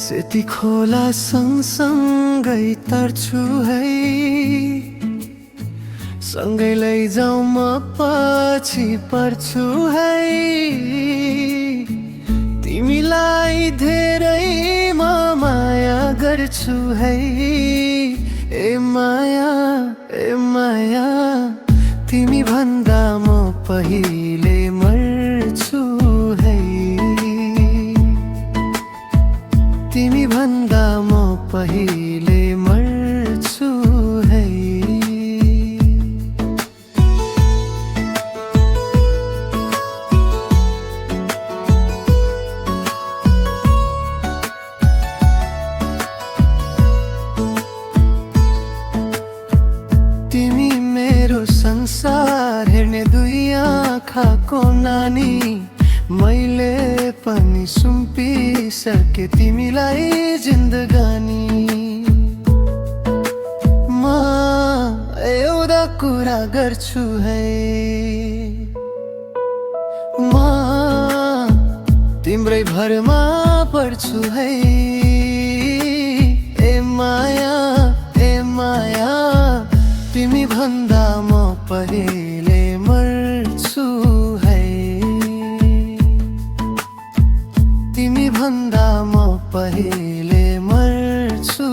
सेती खोला सँगसँगै तर्छु है, सँगै लैजाऊ म पछि पर्छु है। तिमीलाई धेरै म माया गर्छु है, ए माया ए माया। तिमी भन्दा म पहिले मर्छु है, तिमी भन्दा म पहिले मर्छु है। तिमी मेरो संसार हेर्ने दुई आँखाको नानी, मैले पनि सुम्पिसके तिमीलाई जिन्दगानी। म एउटा कुरा गर्छु है, म तिम्रै भरमा पर्छु है, ए माया ए माया। तिमी भन्दा म पहिले मर्छु है, तिमी भन्दा म पहिले मर्छु